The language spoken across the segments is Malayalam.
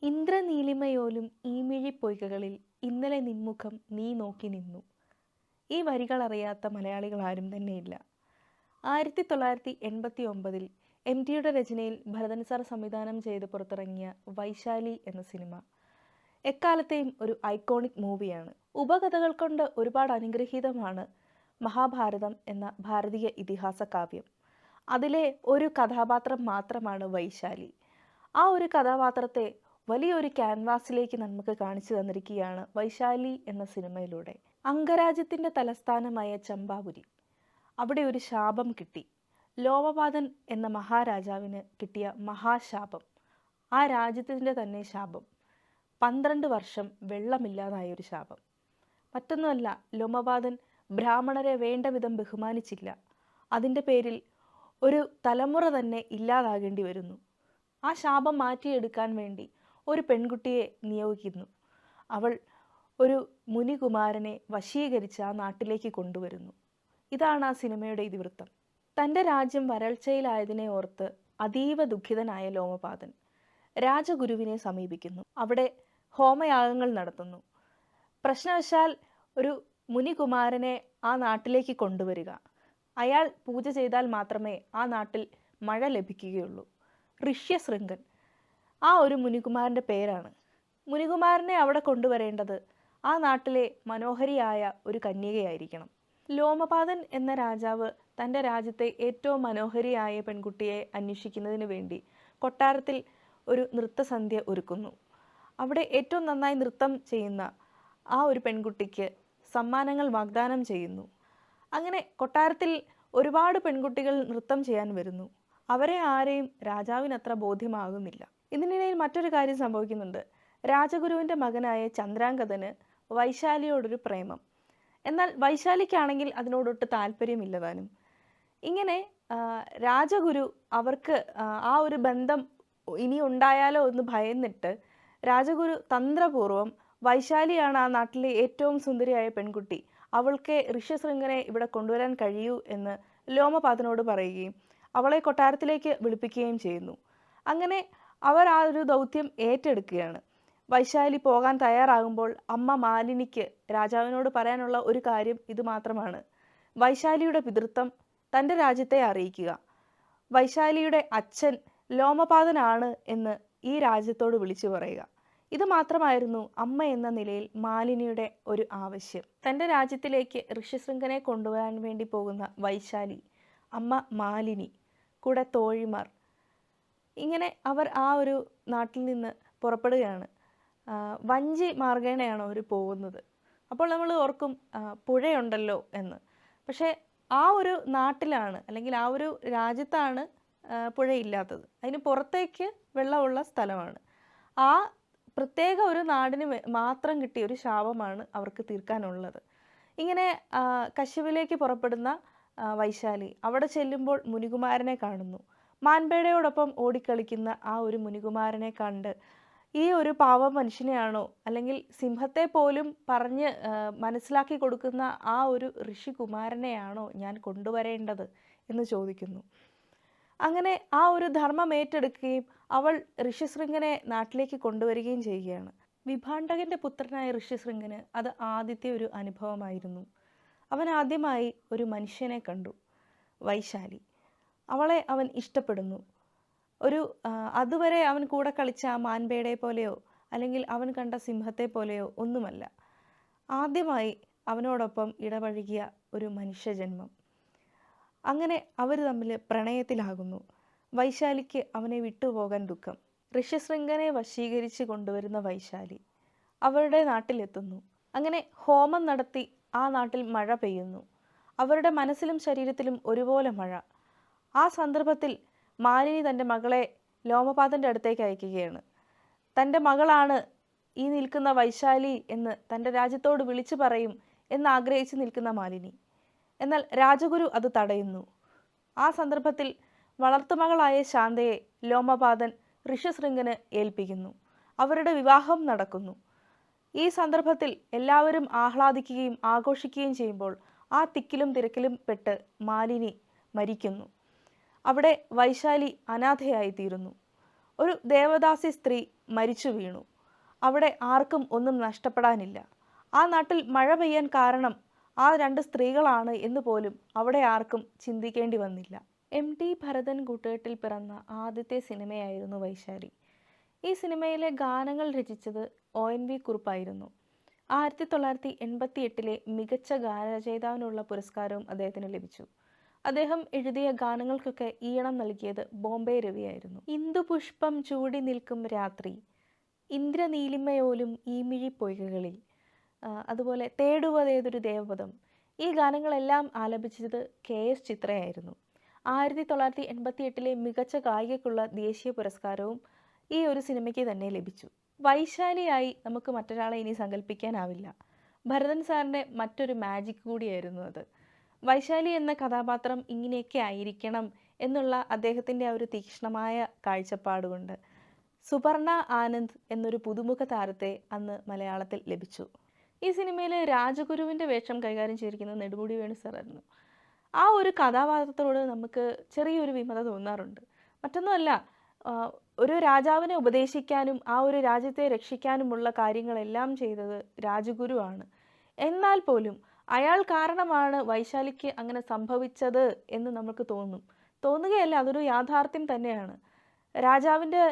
ഇന്ദ്രനീലിമയോലും ഈമിഴിപ്പൊയ്കകളിൽ ഇന്നലെ നിൻമുഖം നീ നോക്കി നിന്നു. ഈ വരികൾ അറിയാത്ത മലയാളികൾ ആരും തന്നെയില്ല. 1989 എം ടിയുടെ രചനയിൽ ഭരതൻ സാർ സംവിധാനം ചെയ്ത് പുറത്തിറങ്ങിയ വൈശാലി എന്ന സിനിമ എക്കാലത്തെയും ഒരു ഐക്കോണിക് മൂവിയാണ്. ഉപകഥകൾ കൊണ്ട് ഒരുപാട് അനുഗ്രഹീതമാണ് മഹാഭാരതം എന്ന ഭാരതീയ ഇതിഹാസ കാവ്യം. അതിലെ ഒരു കഥാപാത്രം മാത്രമാണ് വൈശാലി. ആ ഒരു കഥാപാത്രത്തെ വലിയൊരു ക്യാൻവാസിലേക്ക് നമുക്ക് കാണിച്ചു തന്നിരിക്കുകയാണ് വൈശാലി എന്ന സിനിമയിലൂടെ. അംഗരാജ്യത്തിൻ്റെ തലസ്ഥാനമായ ചമ്പാപുരി, അവിടെ ഒരു ശാപം കിട്ടി. ലോമപാതൻ എന്ന മഹാരാജാവിന് കിട്ടിയ മഹാശാപം, ആ രാജ്യത്തിൻ്റെ തന്നെ ശാപം. 12 വർഷം വെള്ളമില്ലാതായൊരു ശാപം. മറ്റൊന്നുമല്ല, ലോമപാതൻ ബ്രാഹ്മണരെ വേണ്ട വിധം ബഹുമാനിച്ചില്ല. അതിൻ്റെ പേരിൽ ഒരു തലമുറ തന്നെ ഇല്ലാതാകേണ്ടി വരുന്നു. ആ ശാപം മാറ്റിയെടുക്കാൻ വേണ്ടി ഒരു പെൺകുട്ടിയെ നിയോഗിക്കുന്നു. അവൾ ഒരു മുനികുമാരനെ വശീകരിച്ച് ആ നാട്ടിലേക്ക് കൊണ്ടുവരുന്നു. ഇതാണ് ആ സിനിമയുടെ ഇതിവൃത്തം. തൻ്റെ രാജ്യം വരൾച്ചയിലായതിനെ ഓർത്ത് അതീവ ദുഃഖിതനായ ലോമപാതൻ രാജഗുരുവിനെ സമീപിക്കുന്നു. അവിടെ ഹോമയാഗങ്ങൾ നടത്തുന്നു. പ്രശ്നവശാൽ ഒരു മുനികുമാരനെ ആ നാട്ടിലേക്ക് കൊണ്ടുവരിക. അയാൾ പൂജ ചെയ്താൽ മാത്രമേ ആ നാട്ടിൽ മഴ ലഭിക്കുകയുള്ളൂ. ഋഷ്യശൃംഗൻ ആ ഒരു മുനികുമാരൻ്റെ പേരാണ്. മുനികുമാരനെ അവിടെ കൊണ്ടുവരേണ്ടത് ആ നാട്ടിലെ മനോഹരിയായ ഒരു കന്യകയായിരിക്കണം. ലോമപാതൻ എന്ന രാജാവ് തൻ്റെ രാജ്യത്തെ ഏറ്റവും മനോഹരിയായ പെൺകുട്ടിയെ അന്വേഷിക്കുന്നതിന് വേണ്ടി കൊട്ടാരത്തിൽ ഒരു നൃത്തസന്ധ്യ ഒരുക്കുന്നു. അവിടെ ഏറ്റവും നന്നായി നൃത്തം ചെയ്യുന്ന ആ ഒരു പെൺകുട്ടിക്ക് സമ്മാനങ്ങൾ വാഗ്ദാനം ചെയ്യുന്നു. അങ്ങനെ കൊട്ടാരത്തിൽ ഒരുപാട് പെൺകുട്ടികൾ നൃത്തം ചെയ്യാൻ വരുന്നു. അവരെ ആരെയും രാജാവിനത്ര ബോധ്യമാകുന്നില്ല. ഇതിനിടയിൽ മറ്റൊരു കാര്യം സംഭവിക്കുന്നുണ്ട്. രാജഗുരുവിൻ്റെ മകനായ ചന്ദ്രാംഗതന് വൈശാലിയോടൊരു പ്രേമം. എന്നാൽ വൈശാലിക്കാണെങ്കിൽ അതിനോടൊട്ട് താല്പര്യമില്ലതാനും. ഇങ്ങനെ രാജഗുരു അവർക്ക് ആ ഒരു ബന്ധം ഇനി ഉണ്ടായാലോ എന്ന് ഭയന്നിട്ട് രാജഗുരു തന്ത്രപൂർവം വൈശാലിയാണ് ആ നാട്ടിലെ ഏറ്റവും സുന്ദരിയായ പെൺകുട്ടി, അവൾക്ക് ഋഷ്യശൃംഗനെ ഇവിടെ കൊണ്ടുവരാൻ കഴിയൂ എന്ന് ലോമപാതനോട് പറയുകയും അവളെ കൊട്ടാരത്തിലേക്ക് വിളിപ്പിക്കുകയും ചെയ്യുന്നു. അങ്ങനെ അവർ ആ ഒരു ദൗത്യം ഏറ്റെടുക്കുകയാണ്. വൈശാലി പോകാൻ തയ്യാറാകുമ്പോൾ അമ്മ മാലിനിക്ക് രാജാവിനോട് പറയാനുള്ള ഒരു കാര്യം ഇത് മാത്രമാണ്: വൈശാലിയുടെ പിതൃത്വം തൻ്റെ രാജ്യത്തെ അറിയിക്കുക. വൈശാലിയുടെ അച്ഛൻ ലോമപാതനാണ് എന്ന് ഈ രാജ്യത്തോട് വിളിച്ചു പറയുക. ഇത് മാത്രമായിരുന്നു അമ്മ എന്ന നിലയിൽ മാലിനിയുടെ ഒരു ആവശ്യം. തൻ്റെ രാജ്യത്തിലേക്ക് ഋഷ്യശൃംഗനെ കൊണ്ടുവരാൻ വേണ്ടി പോകുന്ന വൈശാലി, അമ്മ മാലിനി, കൂടെ തോഴിമാർ, ഇങ്ങനെ അവർ ആ ഒരു നാട്ടിൽ നിന്ന് പുറപ്പെടുകയാണ്. വഞ്ചി മാർഗേണയാണ് അവർ പോകുന്നത്. അപ്പോൾ നമ്മൾ ഓർക്കും പുഴയുണ്ടല്ലോ എന്ന്. പക്ഷേ ആ ഒരു നാട്ടിലാണ്, അല്ലെങ്കിൽ ആ ഒരു രാജ്യത്താണ് പുഴയില്ലാത്തത്. അതിന് പുറത്തേക്ക് വെള്ളമുള്ള സ്ഥലമാണ്. ആ പ്രത്യേക ഒരു നാടിന് മാത്രം കിട്ടിയ ഒരു ശാപമാണ് അവർക്ക് തീർക്കാനുള്ളത്. ഇങ്ങനെ കശ്യപിലേക്ക് പുറപ്പെടുന്ന വൈശാലി അവിടെ ചെല്ലുമ്പോൾ മുനികുമാരനെ കാണുന്നു. മാൻപേടയോടൊപ്പം ഓടിക്കളിക്കുന്ന ആ ഒരു മുനികുമാരനെ കണ്ട് ഈ ഒരു പാവ മനുഷ്യനെയാണോ, അല്ലെങ്കിൽ സിംഹത്തെ പോലും പറഞ്ഞ് മനസ്സിലാക്കി കൊടുക്കുന്ന ആ ഒരു ഋഷികുമാരനെയാണോ ഞാൻ കൊണ്ടുവരേണ്ടത് എന്ന് ചോദിക്കുന്നു. അങ്ങനെ ആ ഒരു ധർമ്മം ഏറ്റെടുക്കുകയും അവൾ ഋഷ്യശൃംഗനെ നാട്ടിലേക്ക് കൊണ്ടുവരികയും ചെയ്യുകയാണ്. വിഭാണ്ഡകൻ്റെ പുത്രനായ ഋഷ്യശൃംഗന് അത് ആദ്യത്തെ ഒരു അനുഭവമായിരുന്നു. അവൻ ആദ്യമായി ഒരു മനുഷ്യനെ കണ്ടു, വൈശാലി. അവളെ അവൻ ഇഷ്ടപ്പെടുന്നു. ഒരു അതുവരെ അവൻ കൂടെ കളിച്ച ആ മാൻപേടയെ പോലെയോ അല്ലെങ്കിൽ അവൻ കണ്ട സിംഹത്തെ പോലെയോ ഒന്നുമല്ല. ആദ്യമായി അവനോടൊപ്പം ഇടപഴകിയ ഒരു മനുഷ്യജന്മം. അങ്ങനെ അവർ തമ്മിൽ പ്രണയത്തിലാകുന്നു. വൈശാലിക്ക് അവനെ വിട്ടുപോകാൻ ദുഃഖം. ഋഷ്യശൃംഗനെ വശീകരിച്ച് കൊണ്ടുവരുന്ന വൈശാലി അവരുടെ നാട്ടിലെത്തുന്നു. അങ്ങനെ ഹോമം നടത്തി ആ നാട്ടിൽ മഴ പെയ്യുന്നു. അവരുടെ മനസ്സിലും ശരീരത്തിലും ഒരുപോലെ മഴ. ആ സന്ദർഭത്തിൽ മാലിനി തൻ്റെ മകളെ ലോമപാതൻ്റെ അടുത്തേക്ക് അയക്കുകയാണ്. തൻ്റെ മകളാണ് ഈ നിൽക്കുന്ന വൈശാലി എന്ന് തൻ്റെ രാജ്യത്തോട് വിളിച്ചു പറയും എന്നാഗ്രഹിച്ച് നിൽക്കുന്ന മാലിനി. എന്നാൽ രാജഗുരു അത് തടയുന്നു. ആ സന്ദർഭത്തിൽ വളർത്തുമകളായ ശാന്തയെ ലോമപാതൻ ഋഷ്യശൃംഗന് ഏൽപ്പിക്കുന്നു. അവരുടെ വിവാഹം നടക്കുന്നു. ഈ സന്ദർഭത്തിൽ എല്ലാവരും ആഹ്ലാദിക്കുകയും ആഘോഷിക്കുകയും ചെയ്യുമ്പോൾ ആ തിക്കിലും തിരക്കിലും പെട്ട് മാലിനി മരിക്കുന്നു. അവിടെ വൈശാലി അനാഥയായിത്തീരുന്നു. ഒരു ദേവദാസി സ്ത്രീ മരിച്ചു വീണു. അവിടെ ആർക്കും ഒന്നും നഷ്ടപ്പെടാനില്ല. ആ നാട്ടിൽ മഴ പെയ്യാൻ കാരണം ആ 2 സ്ത്രീകളാണ് എന്ന് പോലും അവിടെ ആർക്കും ചിന്തിക്കേണ്ടി വന്നില്ല. MT ഭരതൻ കൂട്ടുകെട്ടിൽ പിറന്ന ആദ്യത്തെ സിനിമയായിരുന്നു വൈശാലി. ഈ സിനിമയിലെ ഗാനങ്ങൾ രചിച്ചത് ONV കുറുപ്പായിരുന്നു. 1988 മികച്ച ഗാനരചയിതാവിനുള്ള പുരസ്കാരവും അദ്ദേഹത്തിന് ലഭിച്ചു. അദ്ദേഹം എഴുതിയ ഗാനങ്ങൾക്കൊക്കെ ഈണം നൽകിയത് ബോംബെ രവിയായിരുന്നു. ഇന്ദുപുഷ്പം ചൂടി നിൽക്കും രാത്രി, ഇന്ദ്രനീലിമയോലും ഈമിഴി പൊയ്കകളിൽ, അതുപോലെ തേടുവതേതൊരു ദേവപദം, ഈ ഗാനങ്ങളെല്ലാം ആലപിച്ചത് KS ചിത്രയായിരുന്നു. 1988 മികച്ച ഗായികയ്ക്കുള്ള ദേശീയ പുരസ്കാരവും ഈ ഒരു സിനിമയ്ക്ക് തന്നെ ലഭിച്ചു. വൈശാലിയായി നമുക്ക് മറ്റൊരാളെ ഇനി സങ്കല്പിക്കാനാവില്ല. ഭരതൻ സാറിൻ്റെ മറ്റൊരു മാജിക് കൂടിയായിരുന്നു അത്. വൈശാലി എന്ന കഥാപാത്രം ഇങ്ങനെയൊക്കെ ആയിരിക്കണം എന്നുള്ള അദ്ദേഹത്തിൻ്റെ ആ ഒരു തീക്ഷ്ണമായ കാഴ്ചപ്പാടുകൊണ്ട് സുപർണ ആനന്ദ് എന്നൊരു പുതുമുഖ താരത്തെ അന്ന് മലയാളത്തിൽ ലഭിച്ചു. ഈ സിനിമയിൽ രാജഗുരുവിൻ്റെ വേഷം കൈകാര്യം ചെയ്തിരിക്കുന്നത് നെടുമുടി വേണു സാറായിരുന്നു. ആ ഒരു കഥാപാത്രത്തോട് നമുക്ക് ചെറിയൊരു വിമത തോന്നാറുണ്ട്. മറ്റൊന്നുമല്ല, ഒരു രാജാവിനെ ഉപദേശിക്കാനും ആ ഒരു രാജ്യത്തെ രക്ഷിക്കാനുമുള്ള കാര്യങ്ങളെല്ലാം ചെയ്തത് രാജഗുരുവാണ്. എന്നാൽ പോലും അയാൾ കാരണമാണ് വൈശാലിക്ക് അങ്ങനെ സംഭവിച്ചത് എന്ന് നമുക്ക് തോന്നുകയല്ല, അതൊരു യാഥാർത്ഥ്യം തന്നെയാണ്. രാജാവിൻ്റെ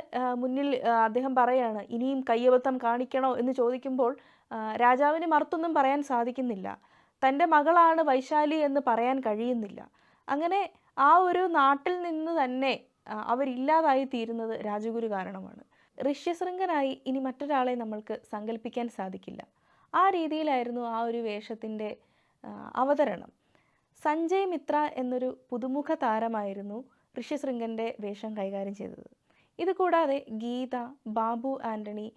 മുന്നിൽ അദ്ദേഹം പറയാണ്, ഇനിയും കയ്യബദ്ധം കാണിക്കണോ എന്ന് ചോദിക്കുമ്പോൾ രാജാവിന് മറുത്തൊന്നും പറയാൻ സാധിക്കുന്നില്ല. തൻ്റെ മകളാണ് വൈശാലി എന്ന് പറയാൻ കഴിയുന്നില്ല. അങ്ങനെ ആ ഒരു നാട്ടിൽ നിന്ന് തന്നെ അവരില്ലാതായി തീരുന്നത് രാജഗുരു കാരണമാണ്. ഋഷ്യശൃംഖനായി ഇനി മറ്റൊരാളെ നമ്മൾക്ക് സങ്കല്പിക്കാൻ സാധിക്കില്ല. ആ രീതിയിലായിരുന്നു ആ ഒരു വേഷത്തിൻ്റെ അവതരണം. സഞ്ജയ് മിത്ര എന്നൊരു പുതുമുഖ താരമായിരുന്നു ഋഷ്യശൃംഖൻ്റെ വേഷം കൈകാര്യം ചെയ്തത്. ഇത് കൂടാതെ ഗീത, ബാബു ആൻ്റണി,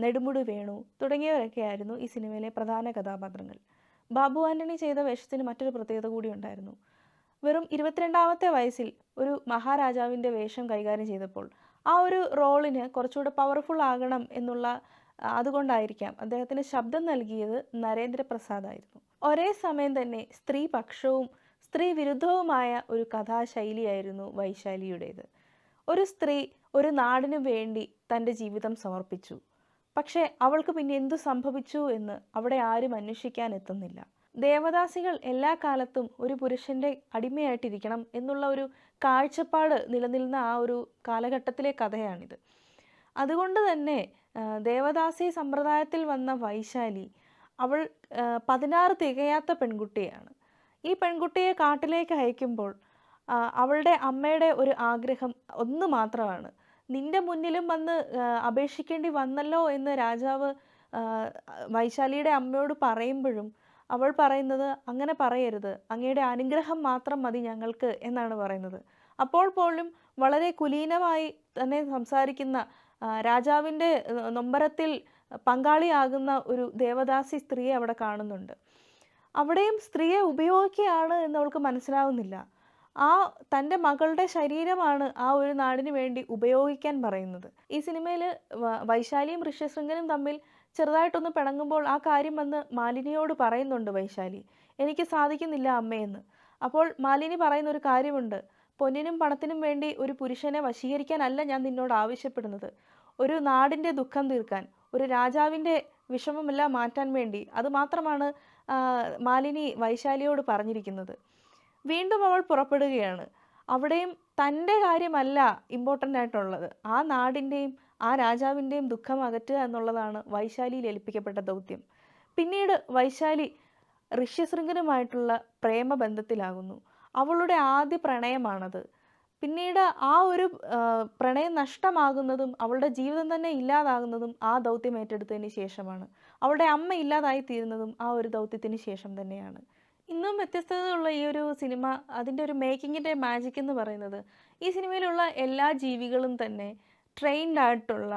നെടുമുടി വേണു തുടങ്ങിയവരൊക്കെയായിരുന്നു ഈ സിനിമയിലെ പ്രധാന കഥാപാത്രങ്ങൾ. ബാബു ആൻ്റണി ചെയ്ത വേഷത്തിന് മറ്റൊരു പ്രത്യേകത കൂടി ഉണ്ടായിരുന്നു. വെറും 22ാമത്തെ വയസ്സിൽ ഒരു മഹാരാജാവിൻ്റെ വേഷം കൈകാര്യം ചെയ്തപ്പോൾ ആ ഒരു റോളിന് കുറച്ചുകൂടെ പവർഫുൾ ആകണം എന്നുള്ള അതുകൊണ്ടായിരിക്കാം അദ്ദേഹത്തിന് ശബ്ദം നൽകിയത് നരേന്ദ്രപ്രസാദ് ആയിരുന്നു. ഒരേ സമയം തന്നെ സ്ത്രീപക്ഷവും സ്ത്രീ വിരുദ്ധവുമായ ഒരു കഥാശൈലിയായിരുന്നു വൈശാലിയുടേത്. ഒരു സ്ത്രീ ഒരു നാടിനു വേണ്ടി തൻ്റെ ജീവിതം സമർപ്പിച്ചു. പക്ഷേ അവൾക്ക് പിന്നെ എന്തു സംഭവിച്ചു എന്ന് അവിടെ ആരും അന്വേഷിക്കാൻ എത്തുന്നില്ല. ദേവദാസികൾ എല്ലാ കാലത്തും ഒരു പുരുഷൻ്റെ അടിമയായിട്ടിരിക്കണം എന്നുള്ള ഒരു കാഴ്ചപ്പാട് നിലനിൽക്കുന്ന ആ ഒരു കാലഘട്ടത്തിലെ കഥയാണിത്. അതുകൊണ്ട് തന്നെ ദേവദാസി സമ്പ്രദായത്തിൽ വന്ന വൈശാലി, അവൾ 16 തികയാത്ത പെൺകുട്ടിയാണ്. ഈ പെൺകുട്ടിയെ കാട്ടിലേക്ക് അയക്കുമ്പോൾ അവളുടെ അമ്മയുടെ ഒരു ആഗ്രഹം ഒന്ന് മാത്രമാണ്. നിന്റെ മുന്നിലും വന്ന് അപേക്ഷിക്കേണ്ടി വന്നല്ലോ എന്ന് രാജാവ് വൈശാലിയുടെ അമ്മയോട് പറയുമ്പോഴും അവൾ പറയുന്നത്, അങ്ങനെ പറയരുത്, അങ്ങയുടെ അനുഗ്രഹം മാത്രം മതി ഞങ്ങൾക്ക് എന്നാണ് പറയുന്നത്. അപ്പോൾ പോലും വളരെ കുലീനമായി തന്നെ സംസാരിക്കുന്ന, രാജാവിൻ്റെ നൊമ്പരത്തിൽ പങ്കാളിയാകുന്ന ഒരു ദേവദാസി സ്ത്രീയെ അവിടെ കാണുന്നുണ്ട്. അവിടെയും സ്ത്രീയെ ഉപയോഗിക്കുകയാണ് എന്നവൾക്ക് മനസ്സിലാവുന്നില്ല. ആ തൻ്റെ മകളുടെ ശരീരമാണ് ആ ഒരു നാടിന് വേണ്ടി ഉപയോഗിക്കാൻ പറയുന്നത്. ഈ സിനിമയിൽ വൈശാലിയും ഋഷ്യശൃംഖനും തമ്മിൽ ചെറുതായിട്ടൊന്ന് പിണങ്ങുമ്പോൾ ആ കാര്യം വന്ന് മാലിനിയോട് പറയുന്നുണ്ട് വൈശാലി, എനിക്ക് സാധിക്കുന്നില്ല അമ്മയെന്ന്. അപ്പോൾ മാലിനി പറയുന്നൊരു കാര്യമുണ്ട്, പൊന്നിനും പണത്തിനും വേണ്ടി ഒരു പുരുഷനെ വശീകരിക്കാനല്ല ഞാൻ നിന്നോട് ആവശ്യപ്പെടുന്നത്, ഒരു നാടിൻ്റെ ദുഃഖം തീർക്കാൻ, ഒരു രാജാവിൻ്റെ വിഷമമെല്ലാം മാറ്റാൻ വേണ്ടി. അതുമാത്രമാണ് മാലിനി വൈശാലിയോട് പറഞ്ഞിരിക്കുന്നത്. വീണ്ടും അവൾ പുറപ്പെടുകയാണ്. അവിടെയും തൻ്റെ കാര്യമല്ല ഇമ്പോർട്ടൻ്റ് ആയിട്ടുള്ളത്, ആ നാടിൻ്റെയും ആ രാജാവിൻ്റെയും ദുഃഖം അകറ്റുക എന്നുള്ളതാണ് വൈശാലിയിൽ ഏൽപ്പിക്കപ്പെട്ട ദൗത്യം. പിന്നീട് വൈശാലി ഋഷ്യശൃംഖനുമായിട്ടുള്ള പ്രേമബന്ധത്തിലാകുന്നു. അവളുടെ ആദ്യ പ്രണയമാണത്. പിന്നീട് ആ ഒരു പ്രണയം നഷ്ടമാകുന്നതും അവളുടെ ജീവിതം തന്നെ ഇല്ലാതാകുന്നതും ആ ദൗത്യം ഏറ്റെടുത്തതിന് ശേഷമാണ്. അവളുടെ അമ്മ ഇല്ലാതായി തീരുന്നതും ആ ഒരു ദൗത്യത്തിന് ശേഷം തന്നെയാണ്. ഇന്നും വ്യത്യസ്തതയുള്ള ഈ ഒരു സിനിമ, അതിൻ്റെ ഒരു മേക്കിങ്ങിൻ്റെ മാജിക് എന്ന് പറയുന്നത്, ഈ സിനിമയിലുള്ള എല്ലാ ജീവികളും തന്നെ ട്രെയിൻഡ് ആയിട്ടുള്ള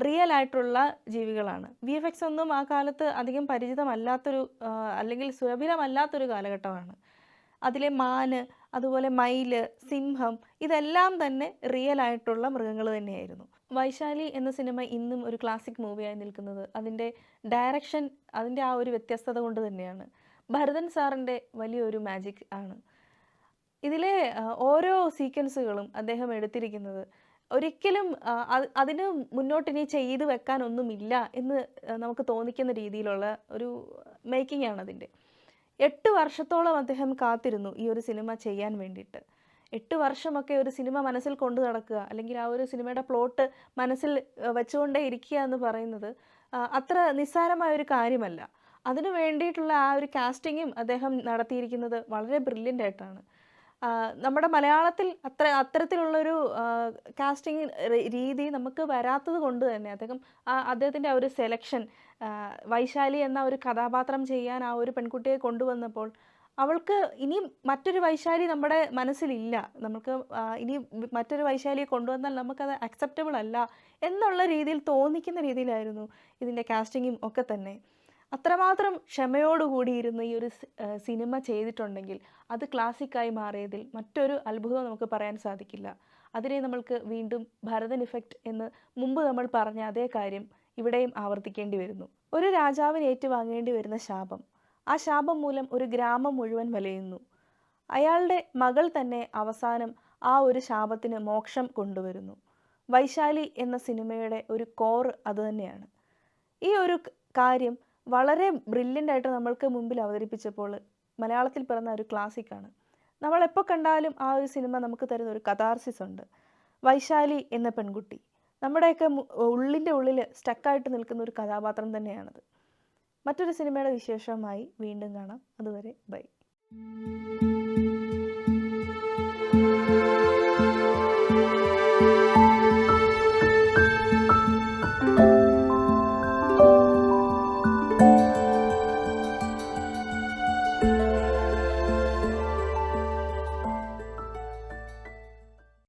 റിയൽ ആയിട്ടുള്ള ജീവികളാണ്. VFX ഒന്നും ആ കാലത്ത് അധികം പരിചിതമല്ലാത്തൊരു അല്ലെങ്കിൽ സുലഭിലമല്ലാത്തൊരു കാലഘട്ടമാണ്. അതിലെ മാന്, അതുപോലെ മയില്, സിംഹം, ഇതെല്ലാം തന്നെ റിയൽ ആയിട്ടുള്ള മൃഗങ്ങൾ തന്നെയായിരുന്നു. വൈശാലി എന്ന സിനിമ ഇന്നും ഒരു ക്ലാസിക് മൂവിയായി നിൽക്കുന്നത് അതിൻ്റെ ഡയറക്ഷൻ, അതിൻ്റെ ആ ഒരു വ്യത്യസ്തത കൊണ്ട് തന്നെയാണ്. ഭരതൻ സാറിൻ്റെ വലിയൊരു മാജിക് ആണ്. ഇതിലെ ഓരോ സീക്വൻസുകളും അദ്ദേഹം എടുത്തിരിക്കുന്നത് ഒരിക്കലും അതിന് മുന്നോട്ടിനി ചെയ്ത് വെക്കാനൊന്നുമില്ല എന്ന് നമുക്ക് തോന്നിക്കുന്ന രീതിയിലുള്ള ഒരു മേക്കിംഗ് ആണ് അതിൻ്റെ. 8 വർഷത്തോളം അദ്ദേഹം കാത്തിരുന്നു ഈ ഒരു സിനിമ ചെയ്യാൻ വേണ്ടിയിട്ട്. 8 വർഷമൊക്കെ ഒരു സിനിമ മനസ്സിൽ കൊണ്ട് നടക്കുക, അല്ലെങ്കിൽ ആ ഒരു സിനിമയുടെ പ്ലോട്ട് മനസ്സിൽ വെച്ചുകൊണ്ടേ ഇരിക്കുക എന്ന് പറയുന്നത് അത്ര നിസ്സാരമായ ഒരു കാര്യമല്ല. അതിനു വേണ്ടിയിട്ടുള്ള ആ ഒരു കാസ്റ്റിങ്ങും അദ്ദേഹം നടത്തിയിരിക്കുന്നത് വളരെ ബ്രില്യൻ്റ് ആയിട്ടാണ്. നമ്മുടെ മലയാളത്തിൽ അത്തരത്തിലുള്ളൊരു കാസ്റ്റിംഗ് രീതി നമുക്ക് വരാത്തത് കൊണ്ട് തന്നെ അദ്ദേഹത്തിൻ്റെ ആ ഒരു സെലക്ഷൻ, വൈശാലി എന്ന ഒരു കഥാപാത്രം ചെയ്യാൻ ആ ഒരു പെൺകുട്ടിയെ കൊണ്ടുവന്നപ്പോൾ അവൾക്ക് ഇനി മറ്റൊരു വൈശാലി നമ്മുടെ മനസ്സിലില്ല. നമുക്ക് ഇനി മറ്റൊരു വൈശാലിയെ കൊണ്ടുവന്നാൽ നമുക്കത് അക്സെപ്റ്റബിൾ അല്ല എന്നുള്ള രീതിയിൽ തോന്നിക്കുന്ന രീതിയിലായിരുന്നു ഇതിൻ്റെ കാസ്റ്റിങ്ങും ഒക്കെ തന്നെ. അത്രമാത്രം ക്ഷമയോടുകൂടിയിരുന്ന് ഈ ഒരു സിനിമ ചെയ്തിട്ടുണ്ടെങ്കിൽ അത് ക്ലാസിക്കായി മാറിയതിൽ മറ്റൊരു അത്ഭുതവും നമുക്ക് പറയാൻ സാധിക്കില്ല. അതിനെ നമ്മൾക്ക് വീണ്ടും ഭരതൻ ഇഫക്റ്റ് എന്ന് മുമ്പ് നമ്മൾ പറഞ്ഞ അതേ കാര്യം ഇവിടെയും ആവർത്തിക്കേണ്ടി വരുന്നു. ഒരു രാജാവിന് ഏറ്റുവാങ്ങേണ്ടി വരുന്ന ശാപം, ആ ശാപം മൂലം ഒരു ഗ്രാമം മുഴുവൻ വലയുന്നു. അയാളുടെ മകൾ തന്നെ അവസാനം ആ ഒരു ശാപത്തിന് മോക്ഷം കൊണ്ടുവരുന്നു. വൈശാലി എന്ന സിനിമയുടെ ഒരു കോർ അതുതന്നെയാണ്. ഈ ഒരു കാര്യം വളരെ ബ്രില്യൻ്റ് ആയിട്ട് നമ്മൾക്ക് മുമ്പിൽ അവതരിപ്പിച്ചപ്പോൾ മലയാളത്തിൽ പിറന്ന ഒരു ക്ലാസിക്കാണ്. നമ്മളെപ്പോൾ കണ്ടാലും ആ ഒരു സിനിമ നമുക്ക് തരുന്ന ഒരു കഥാർസിസ് ഉണ്ട്. വൈശാലി എന്ന പെൺകുട്ടി നമ്മുടെയൊക്കെ ഉള്ളിൻ്റെ ഉള്ളിൽ സ്റ്റക്കായിട്ട് നിൽക്കുന്ന ഒരു കഥാപാത്രം തന്നെയാണത്. മറ്റൊരു സിനിമയുടെ വിശേഷമായി വീണ്ടും കാണാം. അതുവരെ ബൈ.